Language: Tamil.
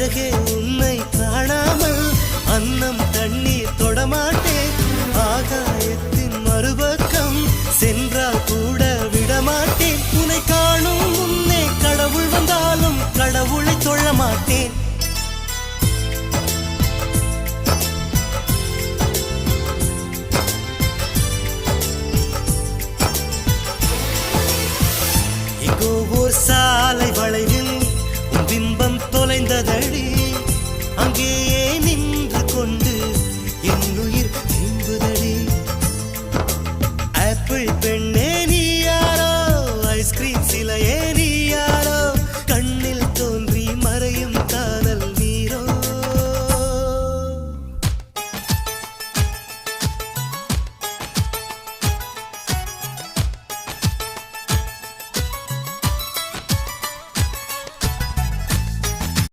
அழகே உன்னை காணாமல் அன்னம் தண்ணீர் தொடமாட்டேன். ஆகாயத்தின் மறுபக்கம் சென்றால் கூட விடமாட்டேன். உன்னை காணும் முன்னே கடவுள் வந்தாலும் கடவுளை தொழ மாட்டேன்.